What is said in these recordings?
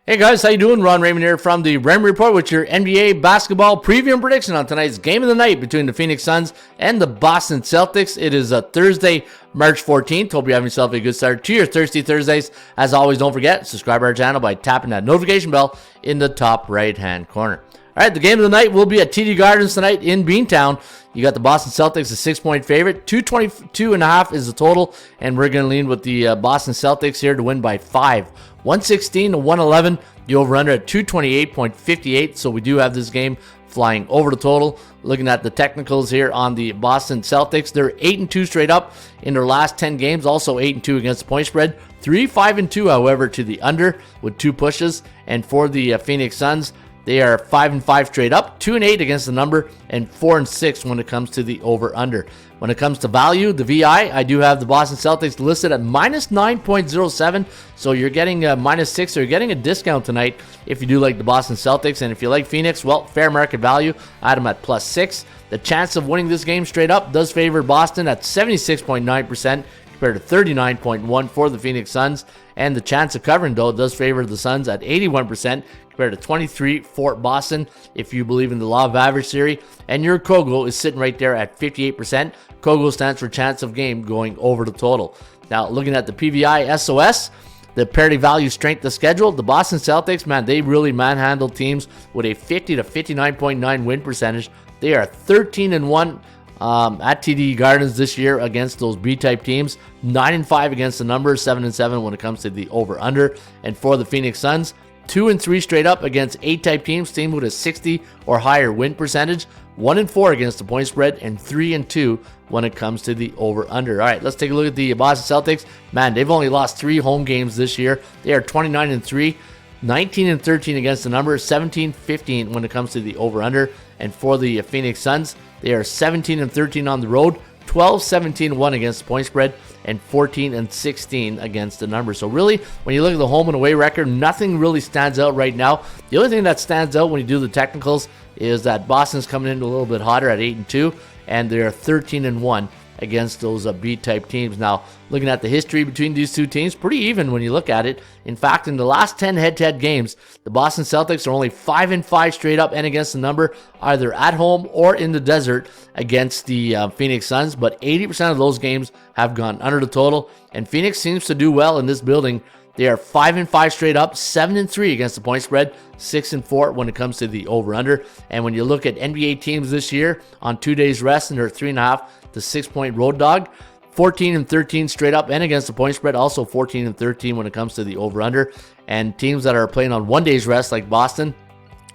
Hey guys, how you doing? Ron Raymond here from the Raymond Report with your NBA basketball preview and prediction on tonight's game of the night between the Phoenix Suns and the Boston Celtics. It is Thursday, March 14th. Hope you're having yourself a good start to your Thirsty Thursdays. As always, don't forget, subscribe to our channel by tapping that notification bell in the top right-hand corner. All right, the game of the night will be at TD Gardens tonight in Beantown. You got the Boston Celtics, a 6-point favorite. 222.5 is the total, and we're going to lean with the Boston Celtics here to win by 5. 116 to 111. The over-under at 228.58, so we do have this game flying over the total. Looking at the technicals here on the Boston Celtics, they're 8-2 straight up in their last 10 games, also 8-2 against the point spread. 3-5-2, however, to the under with 2 pushes. And for the Phoenix Suns, they are 5-5 straight up, 2-8 against the number, and 4-6 when it comes to the over-under. When it comes to value, the VI, I do have the Boston Celtics listed at minus 9.07, so you're getting minus 6, so you're getting a discount tonight if you do like the Boston Celtics. And if you like Phoenix, well, fair market value, I had them at plus 6. The chance of winning this game straight up does favor Boston at 76.9%. compared to 39.1 for the Phoenix Suns. And the chance of covering, though, does favor the Suns at 81% compared to 23 for Boston, if you believe in the law of average theory. And your Kogo is sitting right there at 58%. Kogo stands for chance of game going over the total. Now, looking at the PVI SOS, the parity value strength of schedule, the Boston Celtics, man, they really manhandled teams with a 50 to 59.9 win percentage. They are 13-1 at TD Gardens this year against those B-type teams. 9-5 against the number, 7-7 when it comes to the over-under. And for the Phoenix Suns, 2-3 straight up against A-type teams, team with a 60 or higher win percentage. 1-4 against the point spread, and 3-2 when it comes to the over-under. All right, let's take a look at the Boston Celtics. Man, they've only lost 3 home games this year. They are 29-3, 19-13 against the number, 17-15 when it comes to the over-under. And for the Phoenix Suns, they are 17-13 on the road, 12-17-1 against the point spread, and 14-16 against the number. So really, when you look at the home and away record, nothing really stands out right now. The only thing that stands out when you do the technicals is that Boston's coming in a little bit hotter at 8-2, and they're 13-1 against those B-type teams. Now, looking at the history between these two teams, pretty even when you look at it. In fact, in the last 10 head-to-head games, the Boston Celtics are only 5-5 straight up and against the number, either at home or in the desert against the Phoenix Suns. But 80% of those games have gone under the total, and Phoenix seems to do well in this building. They are 5-5 straight up, 7-3 against the point spread, 6-4 when it comes to the over-under. And when you look at NBA teams this year on 2 days rest, and they're 3.5 to 6-point road dog, 14-13 straight up and against the point spread, also 14-13 when it comes to the over-under. And teams that are playing on 1 day's rest, like Boston,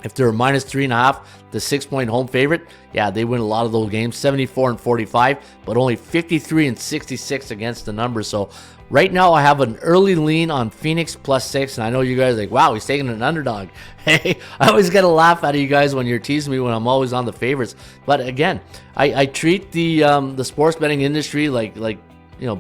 if they're minus 3.5 to 6-point home favorite, yeah, they win a lot of those games, 74-45, but only 53-66 against the number. So right now, I have an early lean on Phoenix plus 6, and I know you guys are like, wow, he's taking an underdog. Hey, I always get a laugh out of you guys when you're teasing me when I'm always on the favorites. But again, I treat the sports betting industry like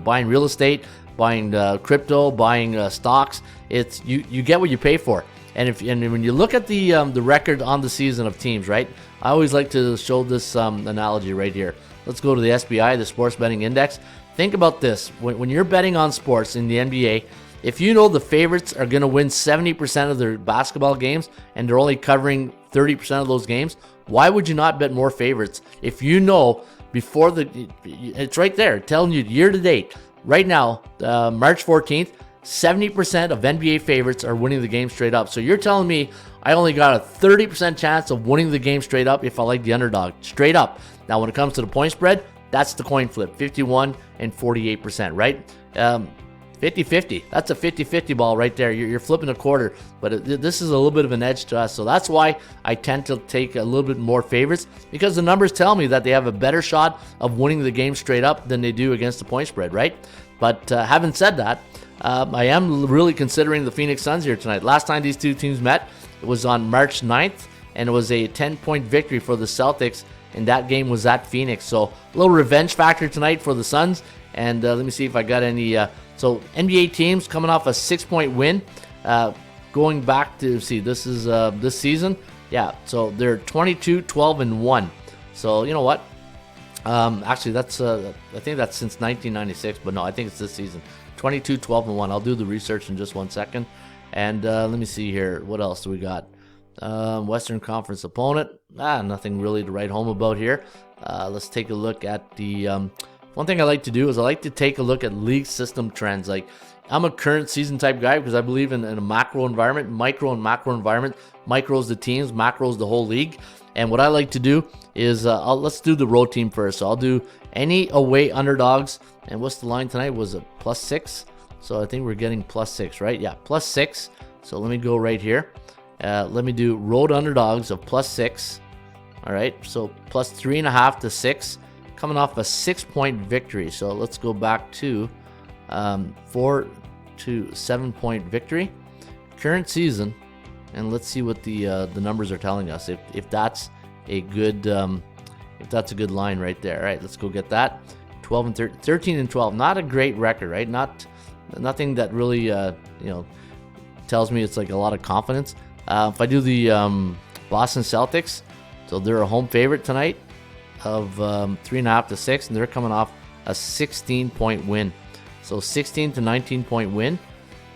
buying real estate, buying crypto, buying stocks. It's you get what you pay for. And when you look at the record on the season of teams, right? I always like to show this analogy right here. Let's go to the SBI, the Sports Betting Index. Think about this. When you're betting on sports in the NBA, if you know the favorites are going to win 70% of their basketball games and they're only covering 30% of those games, why would you not bet more favorites? If you know before it's right there telling you year to date, right now, March 14th, 70% of NBA favorites are winning the game straight up. So you're telling me I only got a 30% chance of winning the game straight up if I like the underdog, straight up. Now, when it comes to the point spread, that's the coin flip, 51 and 48%, right? 50-50. That's a 50-50 ball right there. You're flipping a quarter, but this is a little bit of an edge to us. So that's why I tend to take a little bit more favorites, because the numbers tell me that they have a better shot of winning the game straight up than they do against the point spread, right? But having said that, I am really considering the Phoenix Suns here tonight. Last time these two teams met, it was on March 9th, and it was a 10-point victory for the Celtics, and that game was at Phoenix. So a little revenge factor tonight for the Suns. And let me see if I got any. So NBA teams coming off a 6-point win, going back to this is this season. Yeah, so they're 22-12-1. So you know what? Actually, that's I think that's since 1996, but no, I think it's this season. 22-12-1. I'll do the research in just 1 second. And let me see here. What else do we got? Western Conference opponent. Nothing really to write home about here. Let's take a look at the... one thing I like to do is I like to take a look at league system trends. Like, I'm a current season type guy because I believe in a macro environment, micro and macro environment. Micro is the teams, macro is the whole league. And what I like to do is, let's do the road team first. So I'll do any away underdogs. And what's the line tonight? Was it +6? So I think we're getting +6, right? Yeah, +6. So let me go right here. Let me do road underdogs of +6. All right, so +3.5 to 6, coming off a 6-point victory. So let's go back to 4 to 7-point victory, current season, and let's see what the numbers are telling us. If that's a good line right there. All right, let's go get that. 12 and 13 and 12. Not a great record, right? Nothing that really tells me it's like a lot of confidence. If I do the Boston Celtics, so they're a home favorite tonight of 3.5 to 6, and they're coming off a 16-point win. So 16 to 19-point win,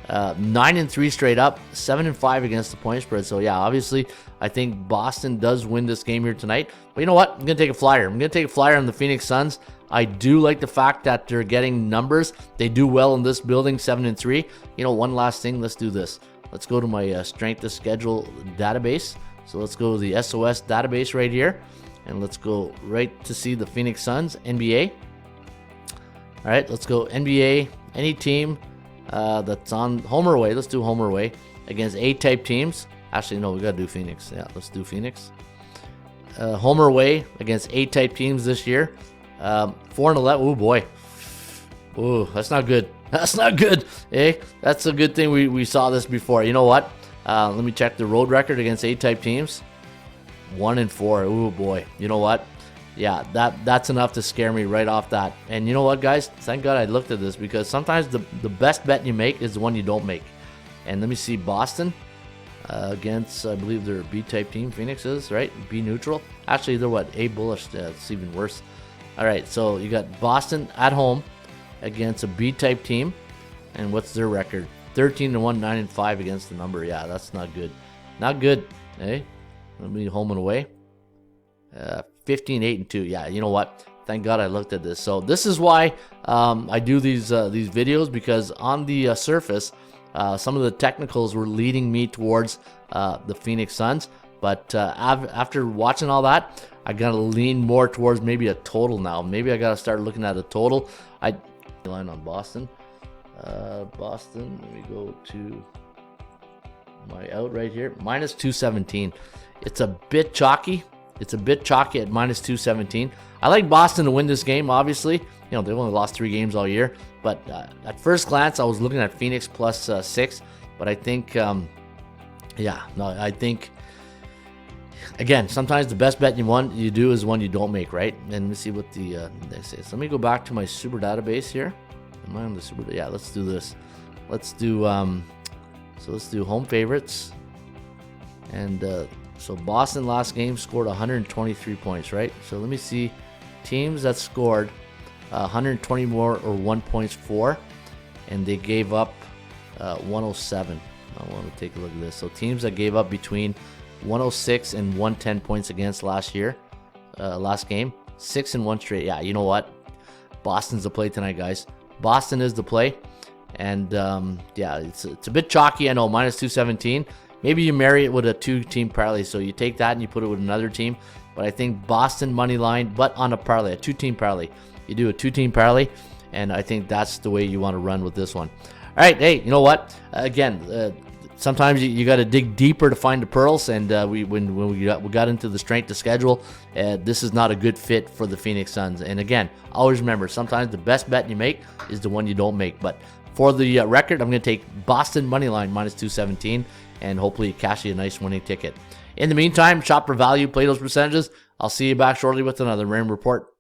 9 and 3 straight up, 7 and 5 against the point spread. So yeah, obviously I think Boston does win this game here tonight. But you know what? I'm gonna take a flyer. I'm gonna take a flyer on the Phoenix Suns. I do like the fact that they're getting numbers. They do well in this building, 7 and 3. You know, one last thing. Let's do this. Let's go to my strength of schedule database. So let's go to the SOS database right here, and let's go right to see the Phoenix Suns NBA. All right, let's go NBA. Any team that's on home or away. Let's do home or away against A-type teams. Actually, no, we gotta do Phoenix. Yeah, let's do Phoenix. Home or away against A-type teams this year. 4 and 11. Oh boy. Oh, that's not good. That's not good. Hey, that's a good thing we saw this before. You know what? Let me check the road record against A-type teams. 1 and 4. Oh boy. You know what? Yeah, that's enough to scare me right off that. And you know what, guys? Thank God I looked at this, because sometimes the best bet you make is the one you don't make. And let me see, Boston against, I believe they're a B-type team. Phoenix is, right? B neutral. Actually, they're what? A bullish. It's even worse. All right, so you got Boston at home against a B-type team. And what's their record? 13-1, 9 and 5 against the number. Yeah, that's not good. Not good. Hey, let me home and away. 15, 8 and 2. Yeah, you know what? Thank God I looked at this. So this is why I do these videos, because on the surface, some of the technicals were leading me towards the Phoenix Suns. But after watching all that, I gotta lean more towards maybe a total now. Maybe I gotta start looking at a total. I line on Boston. Boston. Let me go to my out right here. -217. It's a bit chalky. It's a bit chalky at -217. I like Boston to win this game, obviously. You know, they've only lost 3 games all year. But at first glance, I was looking at Phoenix +6. But I think, I think, again, sometimes the best bet you do is one you don't make, right? And let me see what they say. So let me go back to my super database here. Am I on the super? Yeah, let's do this. Let's do, so let's do home favorites. And, so Boston last game scored 123 points, right? So let me see teams that scored 120 more or 1 points for, and they gave up 107. I want to take a look at this. So teams that gave up between 106 and 110 points against last game, 6 and 1 straight. Yeah, you know what? Boston's the play tonight, guys. Boston is the play, and yeah, it's a bit chalky. I know, -217. Maybe you marry it with a 2-team parlay, so you take that and you put it with another team. But I think Boston money line, but on a parlay, a 2-team parlay. You do a 2-team parlay, and I think that's the way you want to run with this one. All right, hey, you know what? Again, sometimes you got to dig deeper to find the pearls, and when we got into the strength of schedule, this is not a good fit for the Phoenix Suns. And again, always remember, sometimes the best bet you make is the one you don't make. But for the record, I'm going to take Boston money line -217. And hopefully cash you a nice winning ticket. In the meantime, shop for value, play those percentages. I'll see you back shortly with another Raymond Report.